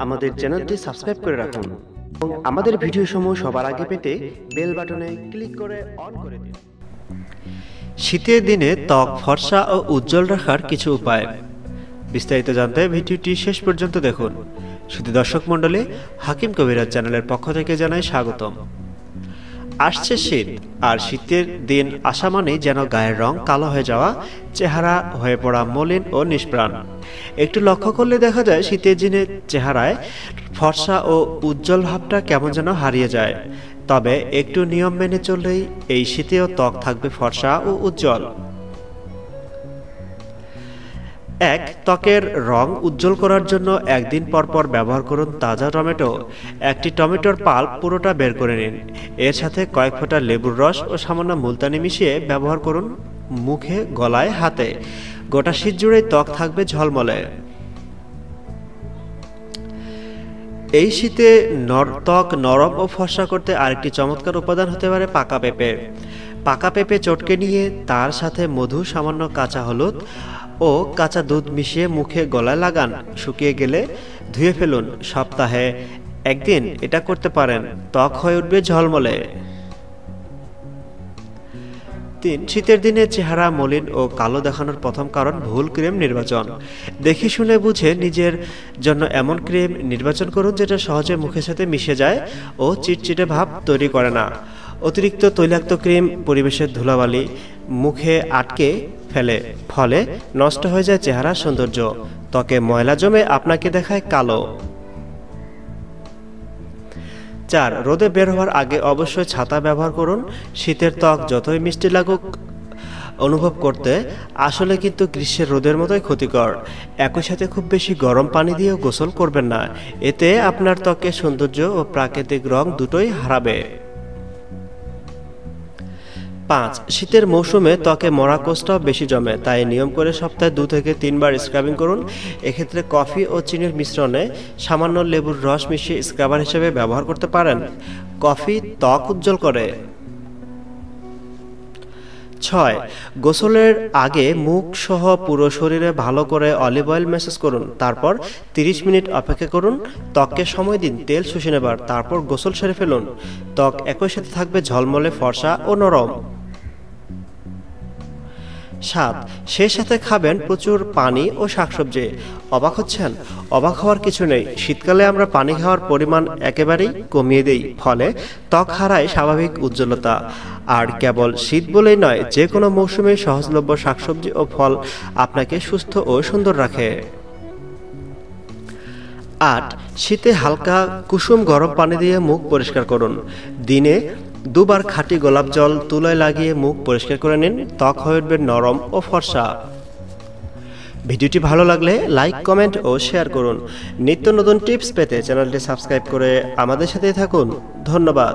আমাদের চ্যানেলটি সাবস্ক্রাইব করে রাখুন এবং আমাদের ভিডিও সমূহ সবার আগে পেতে বেল বাটনে ক্লিক করে অন করে দিন। শীতের দিনে ত্বক ফর্সা ও উজ্জ্বল রাখার কিছু উপায় বিস্তারিত জানতে ভিডিওটি শেষ পর্যন্ত দেখুন। শুধু দর্শক মণ্ডলী, হাকিম কবিরাজ চ্যানেলের পক্ষ থেকে জানাই স্বাগতম। আসছে শীত, আর শীতের দিন আসা মানেই যেন গায়ের রং কালো হয়ে যাওয়া, চেহারা হয়ে পড়া মলিন ও নিষ্প্রাণ। একটু লক্ষ্য করলে দেখা যায় শীতের দিনে চেহারায় ফর্সা ও উজ্জ্বল ভাবটা কেমন যেন হারিয়ে যায়। তবে একটু নিয়ম মেনে চললেই এই শীতেও ত্বক থাকবে ফর্সা ও উজ্জ্বল। 1. ত্বকের রং উজ্জ্বল করার জন্য একদিন পর পর ব্যবহার করুন তাজা টমেটো। একটি টমেটোর পাল্প পুরোটা বের করে নিন। এর সাথে কয়েক ফোঁটা লেবুর রস ও সামান্য মুলতানি মিশিয়ে ব্যবহার করুন মুখে, গলায়, হাতে। গোটা শীত জুড়েই ত্বক থাকবে ঝলমলে। এই শীতে ত্বক নরম ও ফর্সা করতে আরেকটি চমৎকার উপাদান হতে পারে পাকা পেঁপে। পাকা পেঁপে চটকে নিয়ে তার সাথে মধু, সামান্য কাঁচা হলুদ ও কাঁচা দুধ মিশিয়ে মুখে, গলায় লাগান। শুকিয়ে গেলে ধুয়ে ফেলুন। সপ্তাহে একদিন এটা করতে পারেন, ত্বক হয়ে উঠবে ঝলমলে। 3. শীতের দিনে চেহারা মলিন ও কালো দেখানোর প্রথম কারণ ভুল ক্রিম নির্বাচন। দেখে শুনে বুঝে নিজের জন্য এমন ক্রিম নির্বাচন করুন যেটা সহজে মুখের সাথে মিশে যায় ও চিটচিটে ভাব তৈরি করে না। অতিরিক্ত তৈলাক্ত ক্রিম পরিবেশের ধুলাবালি মুখে আটকে ফেলে, ফলে নষ্ট হয়ে যায় চেহারার সৌন্দর্য। ত্বকে ময়লা জমে আপনাকে দেখায় কালো। 4. রোদে বের হওয়ার আগে অবশ্যই ছাতা ব্যবহার করুন। শীতের ত্বক যতই মিষ্টি লাগুক অনুভব করতে, আসলে কিন্তু গ্রীষ্মের রোদের মতোই ক্ষতিকর। একই সাথে খুব বেশি গরম পানি দিয়েও গোসল করবেন না, এতে আপনার ত্বকের সৌন্দর্য ও প্রাকৃতিক রং দুটোই হারাবে। 5. শীতের মৌসুমে ত্বকে মরা কোষটাও বেশি জমে, তাই নিয়ম করে সপ্তাহে 2 থেকে 3 বার স্ক্রাবিং করুন। এক্ষেত্রে কফি ও চিনির মিশ্রণে সামান্য লেবুর রস মিশিয়ে স্ক্রাবার হিসেবে ব্যবহার করতে পারেন। কফি ত্বক উজ্জ্বল করে। 6. গোসলের আগে মুখ সহ পুরো শরীরে ভালো করে অলিভ অয়েল ম্যাসাজ করুন। তারপর 30 মিনিট অপেক্ষা করুন। ত্বককে সময় দিন তেল শুষে নেবার, তারপর গোসল সেরে ফেলুন। ত্বক একই সাথে থাকবে ঝলমলে, ফর্সা ও নরম। 7. সেই সাথে খাবেন প্রচুর পানি ও শাকসবজি। অবাক হচ্ছেন? অবাক হওয়ার কিছু নেই। শীতকালে আমরা পানি খাওয়ার পরিমাণ একেবারেই কমিয়ে দেই, ফলে ত্বক হারায় স্বাভাবিক উজ্জ্বলতা। আর কেবল শীত বলেই নয়, যে কোনো মৌসুমে সহজলভ্য শাকসবজি ও ফল আপনাকে সুস্থ ও সুন্দর রাখে। 8. শীতে হালকা কুসুম গরম পানি দিয়ে মুখ পরিষ্কার করুন। দিনে 2 বার খাঁটি গোলাপ জল তুলায় লাগিয়ে মুখ পরিষ্কার করে নিন। ত্বক হয়ে উঠবে নরম ও ফর্সা। ভিডিওটি ভালো লাগলে লাইক, কমেন্ট ও শেয়ার করুন। নিত্য নতুন টিপস পেতে চ্যানেলটি সাবস্ক্রাইব করে আমাদের সাথে থাকুন। ধন্যবাদ।